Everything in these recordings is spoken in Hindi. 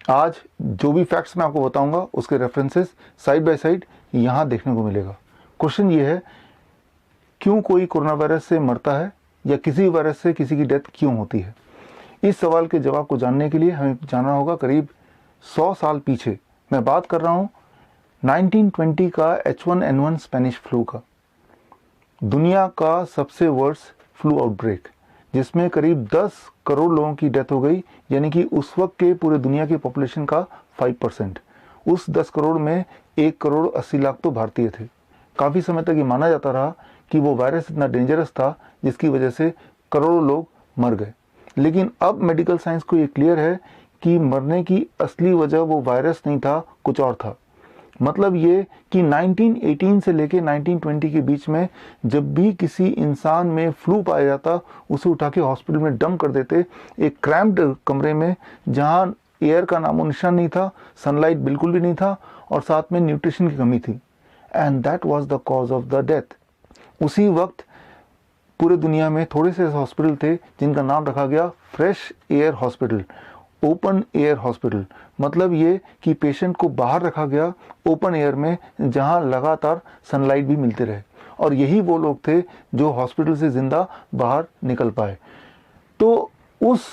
आज जो भी फैक्ट्स मैं आपको बताऊंगा उसके रेफरेंसेस साइड बाय साइड यहाँ देखने को मिलेगा। क्वेश्चन ये है, क्यों कोई कोरोना वायरस से मरता है या किसी वायरस से किसी की डेथ क्यों होती है? इस सवाल के जवाब को जानने के लिए हमें जाना होगा करीब 100 साल पीछे। मैं बात कर रहा हूँ 1920 का H1N1 स्पेनिश फ्लू का, दुनिया का सबसे वर्स्ट फ्लू आउटब्रेक, जिसमें करीब 10 करोड़ लोगों की डेथ हो गई, यानी कि उस वक्त के पूरे दुनिया की पॉपुलेशन का 5%। उस 10 करोड़ में 1 करोड़ 80 लाख तो भारतीय थे। काफ़ी समय तक ये माना जाता रहा कि वो वायरस इतना डेंजरस था जिसकी वजह से करोड़ों लोग मर गए। लेकिन अब मेडिकल साइंस को ये क्लियर है कि मरने की असली वजह वो वायरस नहीं था, कुछ और था। मतलब ये कि 1918 से लेके 1920 के बीच में जब भी किसी इंसान में फ्लू पाया जाता, उसे उठा के हॉस्पिटल में डंप कर देते, एक क्रैम्प्ड कमरे में जहां एयर का नामो निशान नहीं था, सनलाइट बिल्कुल भी नहीं था और साथ में न्यूट्रिशन की कमी थी। And that was the cause of the death. उसी वक्त पूरे दुनिया में थोड़े से हॉस्पिटल थे जिनका नाम रखा गया fresh air hospital, open air hospital. मतलब ये कि पेशेंट को बाहर रखा गया ओपन एयर में जहां लगातार सनलाइट भी मिलते रहे, और यही वो लोग थे जो हॉस्पिटल से जिंदा बाहर निकल पाए। तो उस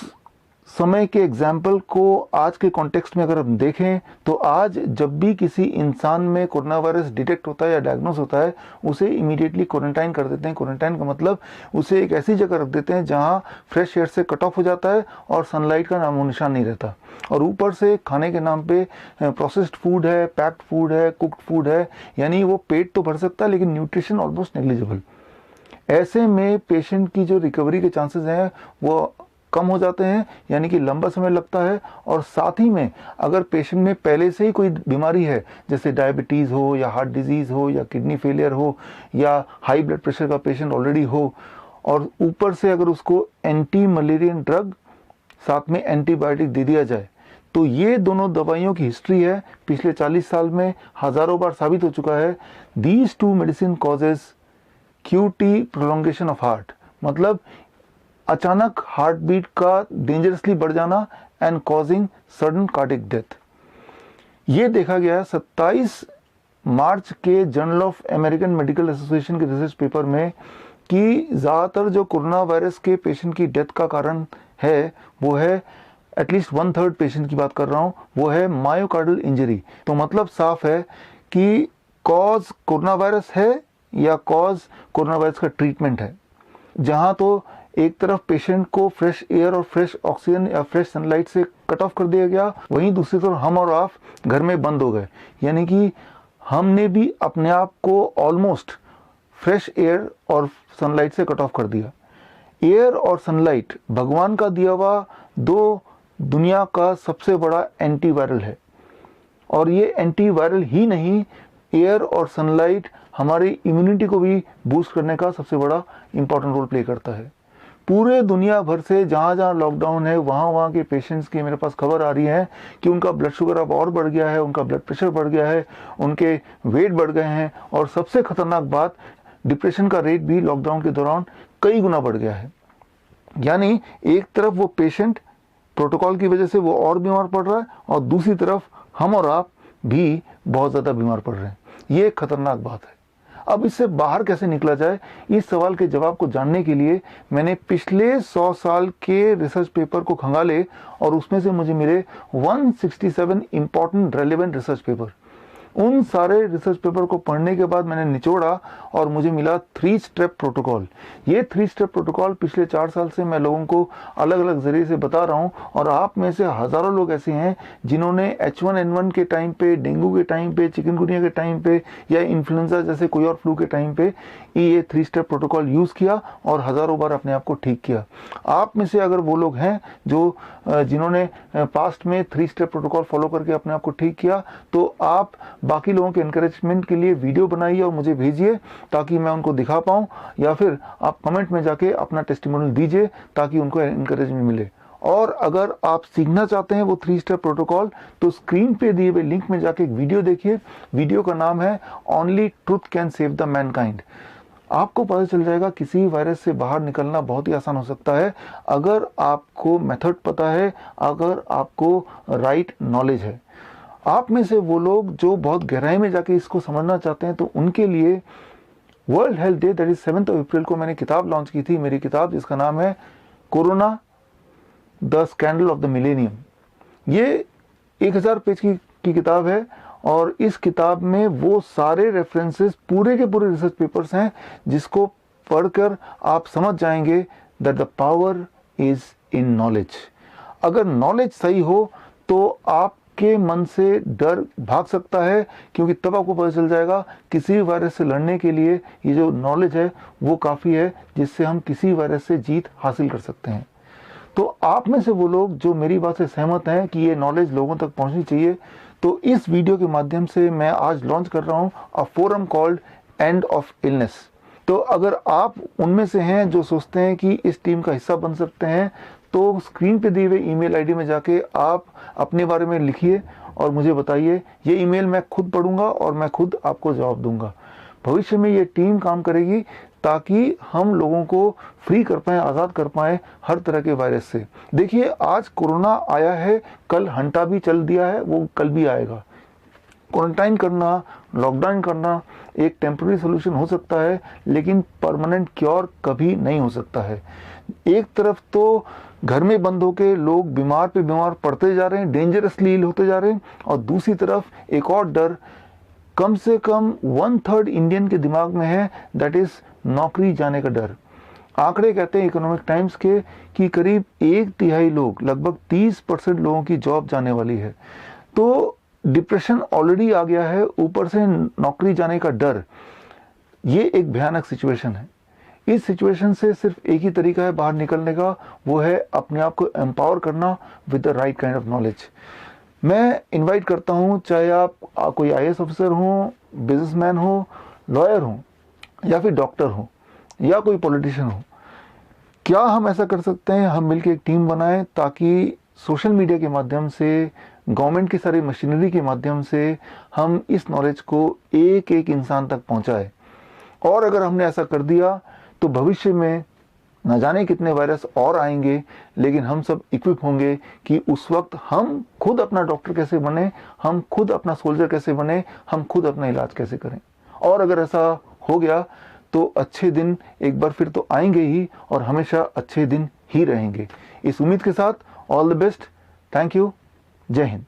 समय के एग्जाम्पल को आज के कॉन्टेक्स्ट में अगर हम देखें तो आज जब भी किसी इंसान में कोरोना वायरस डिटेक्ट होता है या डायग्नोस होता है, उसे इमीडिएटली क्वारंटाइन कर देते हैं। क्वारंटाइन का मतलब उसे एक ऐसी जगह रख देते हैं जहां फ्रेश एयर से कट ऑफ हो जाता है और सनलाइट का नामो निशान नहीं रहता, और ऊपर से खाने के नाम पे प्रोसेस्ड फूड है, पैक्ड फूड है, कुक्ड फूड है, यानी वो पेट तो भर सकता है लेकिन न्यूट्रिशन ऑलमोस्ट नेग्लिजिबल। ऐसे में पेशेंट की जो रिकवरी के चांसेस हैं वो कम हो जाते हैं, यानी कि लंबा समय लगता है। और साथ ही में अगर पेशेंट में पहले से ही कोई बीमारी है, जैसे डायबिटीज़ हो या हार्ट डिजीज़ हो या किडनी फेलियर हो या हाई ब्लड प्रेशर का पेशेंट ऑलरेडी हो, और ऊपर से अगर उसको एंटी मलेरियन ड्रग साथ में एंटीबायोटिक दे दिया जाए, तो ये दोनों दवाइयों की हिस्ट्री है पिछले 40 साल में हज़ारों बार साबित हो चुका है। These two medicine causes QT prolongation of heart, मतलब अचानक हार्ट बीट का डेंजरसली बढ़ जाना and causing sudden cardiac death. ये देखा गया 27 मार्च के journal of American medical association के रिसर्च पेपर में कि ज़्यादातर जो कोरोना वायरस के पेशेंट की डेथ का कारण है वो है, एटलीस्ट 1/3 पेशेंट की बात कर रहा हूँ, वो है मायोकार्डियल इंजरी। तो मतलब साफ है कि कॉज कोरोना वायरस है या कॉज कोरोना वायरस का ट्रीटमेंट है। जहाँ तो एक तरफ पेशेंट को फ्रेश एयर और फ्रेश ऑक्सीजन या फ्रेश सनलाइट से कट ऑफ कर दिया गया, वहीं दूसरी तरफ हम और आप घर में बंद हो गए, यानी कि हमने भी अपने आप को ऑलमोस्ट फ्रेश एयर और सनलाइट से कट ऑफ कर दिया। एयर और सनलाइट भगवान का दिया हुआ दो दुनिया का सबसे बड़ा एंटीवायरल है, और ये एंटीवायरल ही नहीं, एयर और सनलाइट हमारी इम्यूनिटी को भी बूस्ट करने का सबसे बड़ा इंपॉर्टेंट रोल प्ले करता है। पूरे दुनिया भर से जहाँ जहाँ लॉकडाउन है वहाँ के पेशेंट्स की मेरे पास खबर आ रही है कि उनका ब्लड शुगर अब और बढ़ गया है, उनका ब्लड प्रेशर बढ़ गया है, उनके वेट बढ़ गए हैं, और सबसे खतरनाक बात, डिप्रेशन का रेट भी लॉकडाउन के दौरान कई गुना बढ़ गया है। यानी एक तरफ वो पेशेंट प्रोटोकॉल की वजह से वो और बीमार पड़ रहा है, और दूसरी तरफ हम और आप भी बहुत ज़्यादा बीमार पड़ रहे हैं। ये एक खतरनाक बात है। अब इससे बाहर कैसे निकला जाए, इस सवाल के जवाब को जानने के लिए मैंने पिछले 100 साल के रिसर्च पेपर को खंगाले, और उसमें से मुझे मिले 167 इंपॉर्टेंट रेलेवेंट रिसर्च पेपर। उन सारे रिसर्च पेपर को पढ़ने के बाद मैंने निचोड़ा और मुझे मिला 3 स्टेप प्रोटोकॉल। ये 3 स्टेप प्रोटोकॉल पिछले 4 साल से मैं लोगों को अलग अलग जरिए से बता रहा हूँ, और आप में से हज़ारों लोग ऐसे हैं जिन्होंने H1N1 के टाइम पे, डेंगू के टाइम पे, चिकनगुनिया के टाइम पे या इन्फ्लुएंजा जैसे कोई और फ्लू के टाइम पे ये 3 स्टेप प्रोटोकॉल यूज़ किया और हज़ारों बार अपने आप को ठीक किया। आप में से अगर वो लोग हैं जो जिन्होंने पास्ट में 3 स्टेप प्रोटोकॉल फॉलो करके अपने आप को ठीक किया, तो आप बाकी लोगों के एनकरेजमेंट के लिए वीडियो बनाइए और मुझे भेजिए ताकि मैं उनको दिखा पाऊँ, या फिर आप कमेंट में जाके अपना टेस्टिमोनियल दीजिए ताकि उनको एनकरेजमेंट मिले। और अगर आप सीखना चाहते हैं वो 3 स्टेप प्रोटोकॉल, तो स्क्रीन पे दिए हुए लिंक में जाके एक वीडियो देखिए। वीडियो का नाम है only truth can save the Mankind. आपको पता चल जाएगा किसी भी वायरस से बाहर निकलना बहुत ही आसान हो सकता है अगर आपको मेथड पता है, अगर आपको राइट नॉलेज है। आप में से वो लोग जो बहुत गहराई में जाके इसको समझना चाहते हैं, तो उनके लिए world health day that is 7 अप्रैल को मैंने किताब लॉन्च की थी, मेरी किताब जिसका नाम है corona the scandal of the millennium. ये 1000 पेज की किताब है और इस किताब में वो सारे रेफरेंसेस पूरे के पूरे रिसर्च पेपर्स हैं जिसको पढ़कर आप समझ जाएंगे that the power is in knowledge. अगर नॉलेज सही हो तो आपके मन से डर भाग सकता है, क्योंकि तब आपको पता चल जाएगा किसी वायरस से लड़ने के लिए ये जो नॉलेज है वो काफ़ी है जिससे हम किसी वायरस से जीत हासिल कर सकते हैं। तो आप में से वो लोग जो मेरी बात से सहमत हैं कि ये नॉलेज लोगों तक पहुंचनी चाहिए, तो इस वीडियो के माध्यम से मैं आज लॉन्च कर रहा हूं a forum called end of illness. तो अगर आप उनमें से हैं जो सोचते हैं कि इस टीम का हिस्सा बन सकते हैं, तो स्क्रीन पे दिए हुए ईमेल आईडी में जाके आप अपने बारे में लिखिए और मुझे बताइए। ये ईमेल मैं खुद पढ़ूंगा और मैं खुद आपको जवाब दूंगा। भविष्य में ये टीम काम करेगी ताकि हम लोगों को फ्री कर पाएँ, आज़ाद कर पाएँ हर तरह के वायरस से। देखिए, आज कोरोना आया है, कल हंटा भी चल दिया है, वो कल भी आएगा। क्वारंटाइन करना, लॉकडाउन करना एक टेम्पररी सोल्यूशन हो सकता है, लेकिन परमानेंट क्योर कभी नहीं हो सकता है। एक तरफ तो घर में बंद होकर लोग बीमार पे बीमार पड़ते जा रहे हैं, डेंजरसली इल होते जा रहे हैं, और दूसरी तरफ एक और डर कम से कम 1/3 इंडियन के दिमाग में है, दैट इज नौकरी जाने का डर। आंकड़े कहते हैं इकोनॉमिक टाइम्स के कि करीब 1/3 लोग, लगभग 30% लोगों की जॉब जाने वाली है। तो डिप्रेशन ऑलरेडी आ गया है, ऊपर से नौकरी जाने का डर। ये एक भयानक सिचुएशन है। इस सिचुएशन से सिर्फ एक ही तरीका है बाहर निकलने का, वो है अपने आप को एम्पावर करना with the right kind of knowledge. मैं इनवाइट करता हूँ, चाहे आप कोई IAS ऑफिसर हो, बिजनेसमैन हो, लॉयर हो, या फिर डॉक्टर हो, या कोई पॉलिटिशियन हो, क्या हम ऐसा कर सकते हैं, हम मिलकर एक टीम बनाएं ताकि सोशल मीडिया के माध्यम से, गवर्नमेंट की सारी मशीनरी के माध्यम से हम इस नॉलेज को एक एक इंसान तक पहुंचाएं। और अगर हमने ऐसा कर दिया तो भविष्य में न जाने कितने वायरस और आएंगे, लेकिन हम सब इक्विप होंगे कि उस वक्त हम खुद अपना डॉक्टर कैसे बने, हम खुद अपना सोल्जर कैसे बने, हम खुद अपना इलाज कैसे करें। और अगर ऐसा हो गया तो अच्छे दिन एक बार फिर तो आएंगे ही, और हमेशा अच्छे दिन ही रहेंगे। इस उम्मीद के साथ all the best, thank you, जय हिंद।